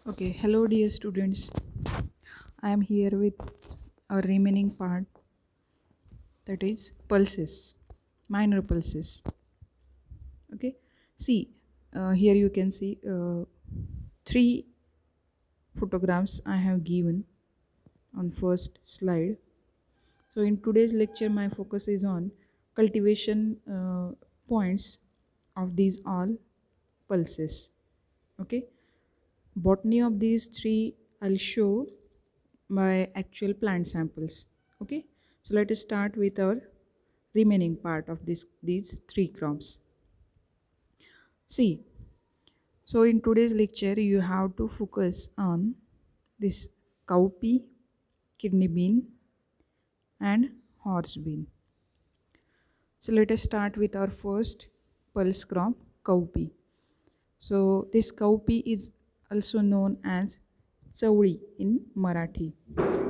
Okay, hello dear students. I am here with our remaining part, that is pulses, minor pulses. Okay, see, here you can see three photographs I have given on first slide. So in today's lecture, my focus is on cultivation points of these all pulses. Okay, botany of these three I'll show by actual plant samples. Okay, so let us start with our remaining part of these three crops. See, so in today's lecture you have to focus on this cowpea, kidney bean and horse bean. So let us start with our first pulse crop, cowpea. So this cowpea is also known as chawli in Marathi.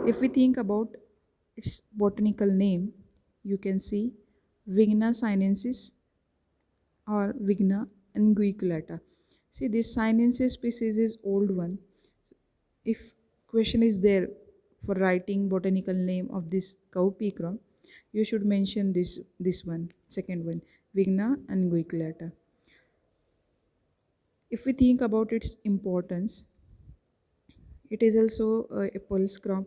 If we think about its botanical name, you can see Vigna sinensis or Vigna unguiculata. See, this sinensis species is old one. If question is there for writing botanical name of this cowpea crop, you should mention this one, second one, Vigna unguiculata. If we think about its importance, it is also a pulse crop,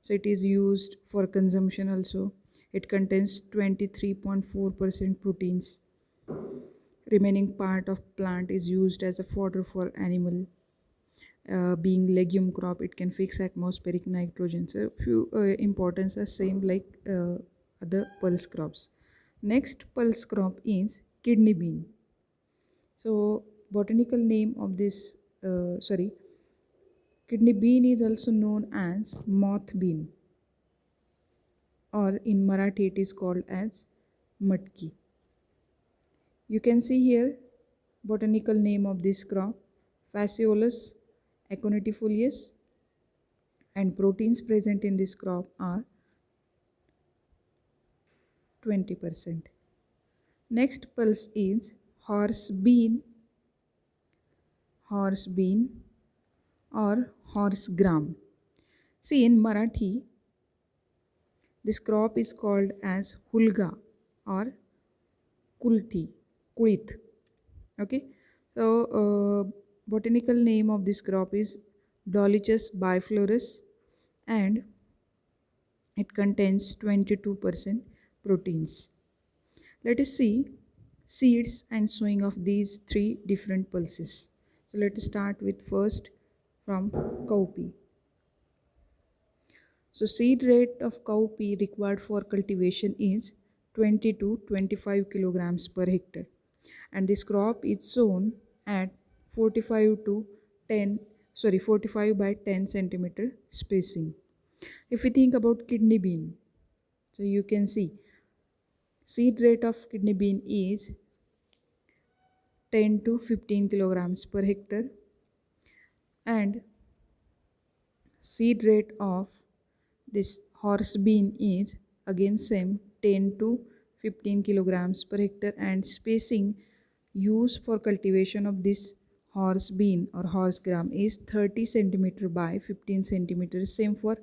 so it is used for consumption also. It contains 23.4% proteins. Remaining part of plant is used as a fodder for animal. Being legume crop, it can fix atmospheric nitrogen. So few importance are same like other pulse crops. Next pulse crop is kidney bean. So botanical name of this kidney bean is also known as moth bean, or in Marathi it is called as matki. You can see here botanical name of this crop, Phaseolus aconitifolius, and proteins present in this crop are 20%. Next pulse is horse bean or horse gram. See, in Marathi this crop is called as hulga or kulti, kulit. Okay, so botanical name of this crop is Dolichus biflorus, and it contains 22% proteins. Let us see seeds and sowing of these three different pulses. So let us start with first from cowpea. So seed rate of cowpea required for cultivation is 20 to 25 kilograms per hectare, and this crop is sown at 45 to 10 45 by 10 centimeter spacing. If we think about kidney bean, so you can see seed rate of kidney bean is 10 to 15 kilograms per hectare, and seed rate of this horse bean is again same, 10 to 15 kilograms per hectare, and spacing used for cultivation of this horse bean or horse gram is 30 centimeter by 15 centimeters, same for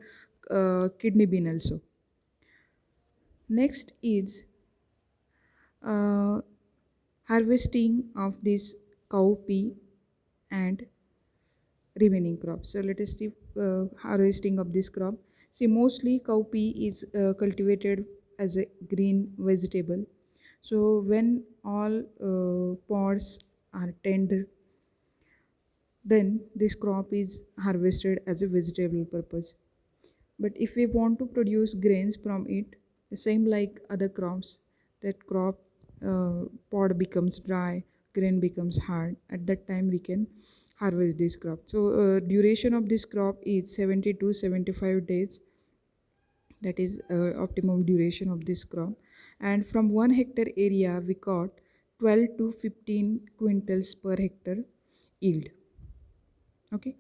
kidney bean also. Next is uh, harvesting of this cowpea and remaining crop. So let us see harvesting of this crop. See, mostly cowpea is cultivated as a green vegetable. So when all pods are tender, then this crop is harvested as a vegetable purpose. But if we want to produce grains from it, the same like other crops, that crop pod becomes dry, grain becomes hard. At that time, we can harvest this crop. So duration of this crop is 70 to 75 days. That is optimum duration of this crop. And from 1 hectare area, we got 12 to 15 quintals per hectare yield. Okay.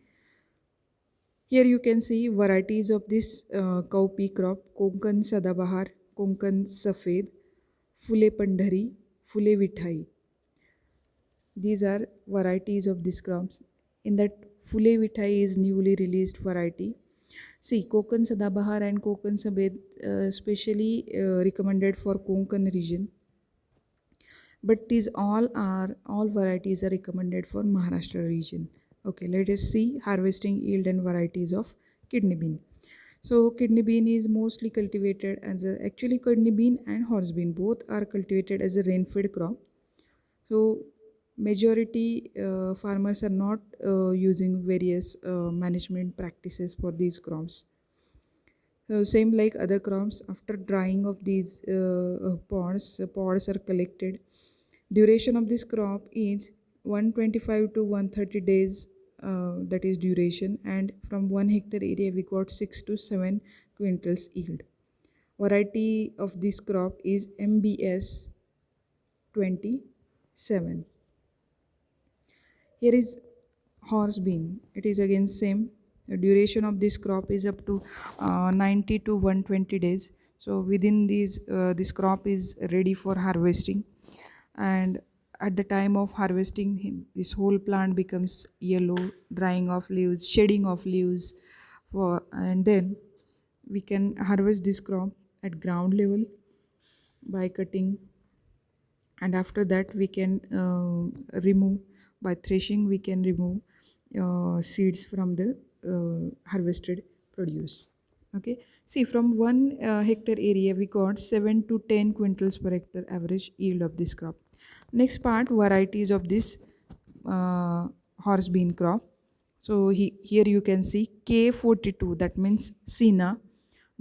Here you can see varieties of this cowpea crop: Konkan Sadabahar, Konkan Safed, Fule Pandhari, Fule Vithai. These are varieties of these crops. In that Phule Vithai is newly released variety. See, Konkan Sadabahar and Konkan Sabed specially recommended for Konkan region, but these all varieties are recommended for Maharashtra region. Okay, let us see harvesting yield and varieties of kidney bean. So kidney bean is mostly cultivated as a, actually kidney bean and horse bean both are cultivated as a rain-fed crop. So majority farmers are not using various management practices for these crops. So same like other crops, after drying of these pods are collected. Duration of this crop is 125 to 130 days. That is duration, and from 1 hectare area we got 6 to 7 quintals yield. Variety of this crop is MBS 27. Here is horse bean. It is again same. The duration of this crop is up to 90 to 120 days. So within these, this crop is ready for harvesting, and at the time of harvesting, this whole plant becomes yellow, drying of leaves, shedding of leaves, and then we can harvest this crop at ground level by cutting, and after that we can remove by threshing. We can remove seeds from the harvested produce. Okay, see, from 1 hectare area we got 7 to 10 quintals per hectare average yield of this crop. Next part, varieties of this uh, horse bean crop. So here you can see K42, that means Sina,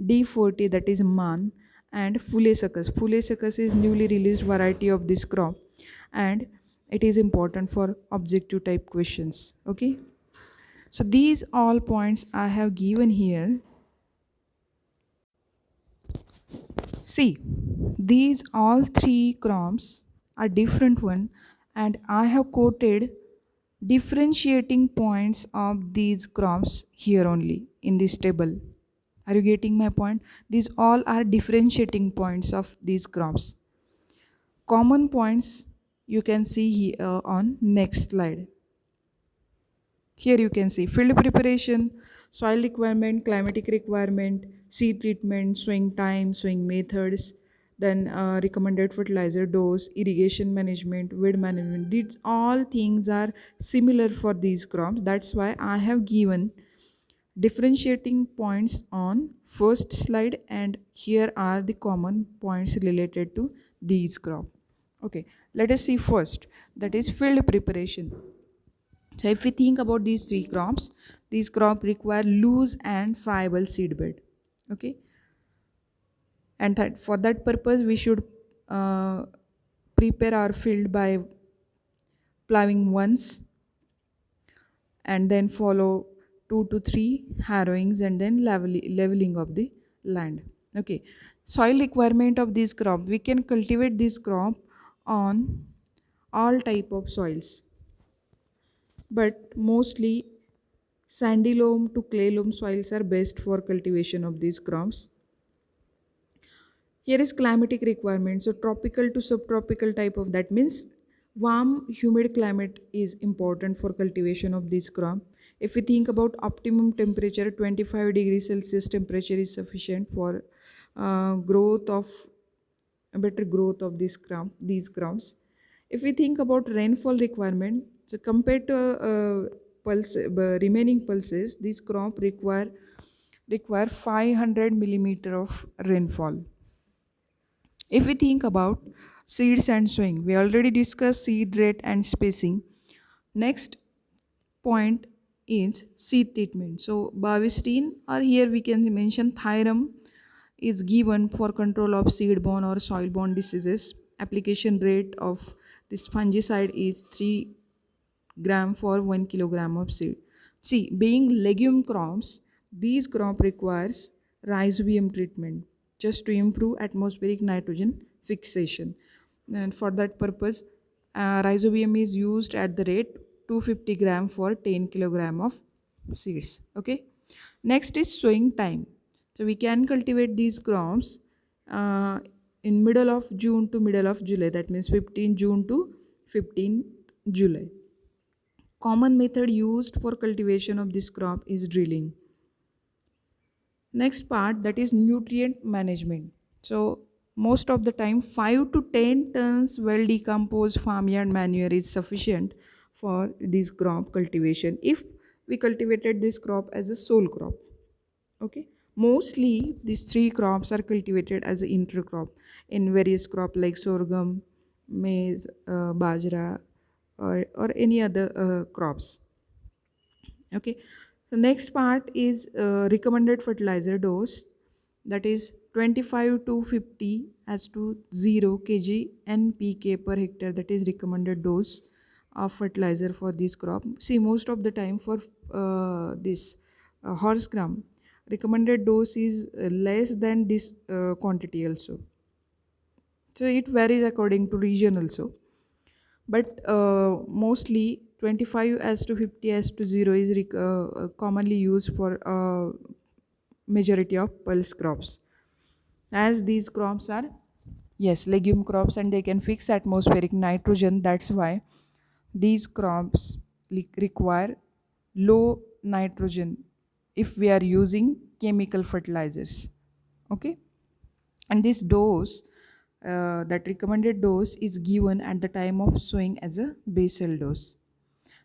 D40, that is Man, and Phule Succus. Phule Succus is newly released variety of this crop, and it is important for objective type questions. Okay, so these all points I have given here. See, these all three crops are different one, and I have quoted differentiating points of these crops here only in this table. Are you getting my point? These all are differentiating points of these crops. Common points you can see here on next slide. Here you can see field preparation, soil requirement, climatic requirement, seed treatment, sowing time, sowing methods, then recommended fertilizer dose, irrigation management, weed management. These all things are similar for these crops. That's why I have given differentiating points on first slide, and here are the common points related to these crop. Okay, let us see first, that is field preparation. So if we think about these three crops, these crop require loose and friable seed bed. Okay, and that for that purpose we should uh, prepare our field by plowing once, and then follow 2 to 3 harrowings, and then leveling of the land. Okay, soil requirement of this crop, we can cultivate this crop on all type of soils, but mostly sandy loam to clay loam soils are best for cultivation of these crops. Here is climatic requirement. So tropical to subtropical type of, that means warm humid climate is important for cultivation of this crop. If we think about optimum temperature, 25 degrees Celsius temperature is sufficient for growth of a better growth of this crop, these crops. If we think about rainfall requirement, so compared to remaining pulses, this crop require 500 millimeter of rainfall. If we think about seeds and sowing, we already discussed seed rate and spacing. Next point is seed treatment. So Bavistine, or here we can mention Thyram, is given for control of seed-borne or soil-borne diseases. Application rate of this fungicide is 3 gram for 1 kilogram of seed. See, being legume crops, these crop requires rhizobium treatment just to improve atmospheric nitrogen fixation. And for that purpose, rhizobium is used at the rate 250 gram for 10 kilogram of seeds. Okay. Next is sowing time. So we can cultivate these crops uh, in middle of June to middle of July. That means 15 June to 15 July. Common method used for cultivation of this crop is drilling. Next part, that is nutrient management. So most of the time 5 to 10 tons well decomposed farmyard manure is sufficient for this crop cultivation if we cultivated this crop as a sole crop. Okay, mostly these three crops are cultivated as an intercrop in various crop like sorghum, maize, bajra, or any other crops. Okay, the next part is recommended fertilizer dose, that is 25 to 50 as to 0 kg NPK per hectare, that is recommended dose of fertilizer for this crop. See, most of the time for this horse gram, recommended dose is less than this quantity also. So it varies according to region also, but mostly 25 as to 50 as to 0 is commonly used for majority of pulse crops, as these crops are, yes, legume crops, and they can fix atmospheric nitrogen. That's why these crops require low nitrogen if we are using chemical fertilizers. Okay, and this dose, that recommended dose, is given at the time of sowing as a basal dose.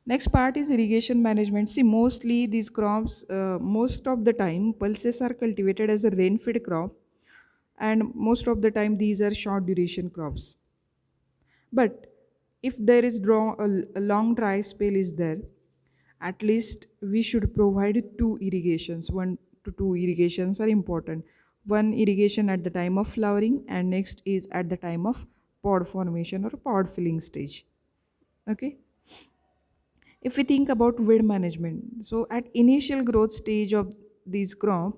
Next part is irrigation management. See, mostly these crops, most of the time pulses are cultivated as a rain fed crop, and most of the time these are short duration crops. But if there is a long dry spell is there, at least we should provide two irrigations. One to two irrigations are important. One irrigation at the time of flowering, and next is at the time of pod formation or pod filling stage. Okay. If we think about weed management, so at initial growth stage of these crop,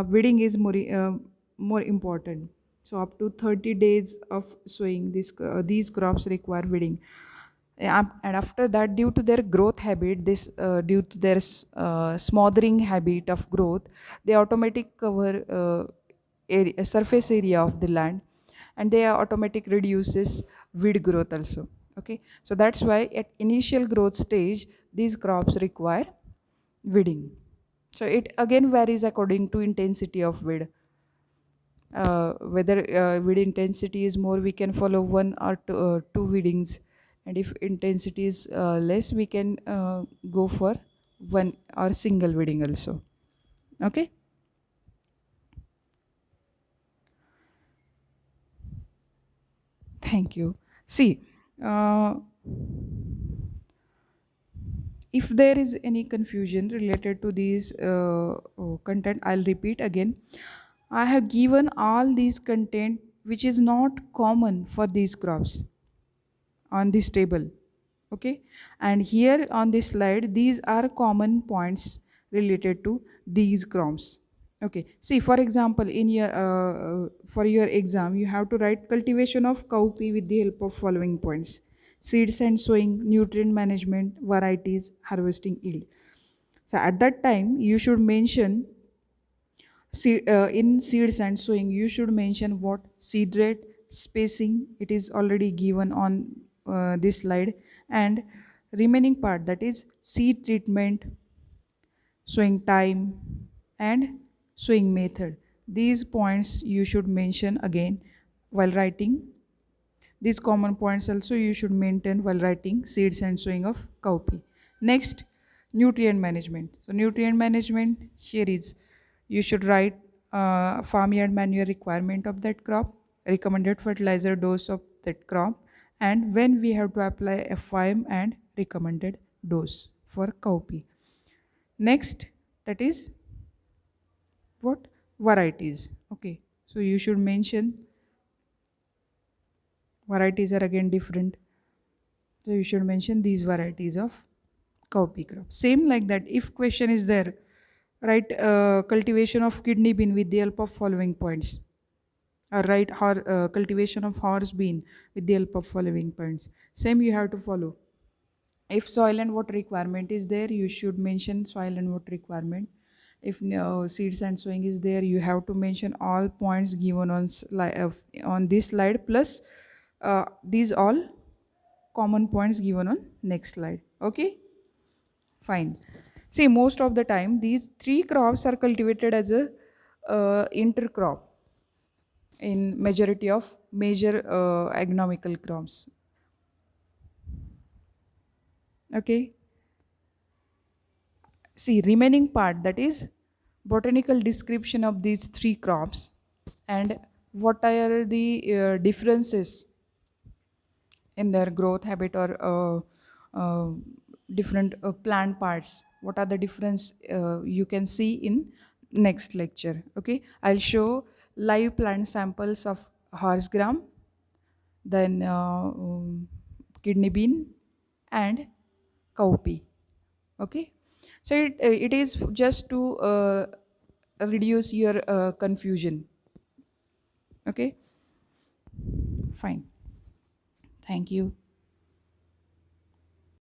weeding is more important. So up to 30 days of sowing, these crops require weeding. And after that, due to their growth habit, due to their smothering habit of growth, they automatic cover surface area of the land, and they automatic reduces weed growth also. Okay, so that's why at initial growth stage these crops require weeding. So it again varies according to intensity of weed. Whether weed intensity is more, we can follow one or two weedings, and if intensity is less, we can go for one or single weeding also. Okay. Thank you. See, uh, if there is any confusion related to these content, I'll repeat again. I have given all these content which is not common for these crops on this table. Okay, and here on this slide these are common points related to these crops. Okay, see, for example, in your for your exam you have to write cultivation of cowpea with the help of following points: seeds and sowing, nutrient management, varieties, harvesting, yield. So at that time you should mention, in seeds and sowing you should mention what seed rate, spacing, it is already given on this slide, and remaining part, that is seed treatment, sowing time, and sowing method. These points you should mention again while writing. These common points also you should maintain while writing seeds and sowing of cowpea. Next, nutrient management. So nutrient management here is, you should write farmyard manure requirement of that crop, recommended fertilizer dose of that crop, and when we have to apply FIM and recommended dose for cowpea. Next, that is what, varieties. Okay, so you should mention, varieties are again different. So you should mention these varieties of cowpea crop. Same like that, if question is there, write cultivation of kidney bean with the help of following points. Or write cultivation of horse bean with the help of following points. Same you have to follow. If soil and water requirement is there, you should mention soil and water requirement. If seeds and sowing is there, you have to mention all points given on this slide, plus these all common points given on next slide. Okay, fine. See, most of the time, these three crops are cultivated as a intercrop in majority of major agronomical crops. Okay. See, remaining part, that is botanical description of these three crops and what are the differences in their growth habit or different plant parts. What are the difference you can see in next lecture. Okay, I'll show live plant samples of horse gram, then kidney bean and cowpea. Okay, so it is just to reduce your confusion. Okay, fine, thank you.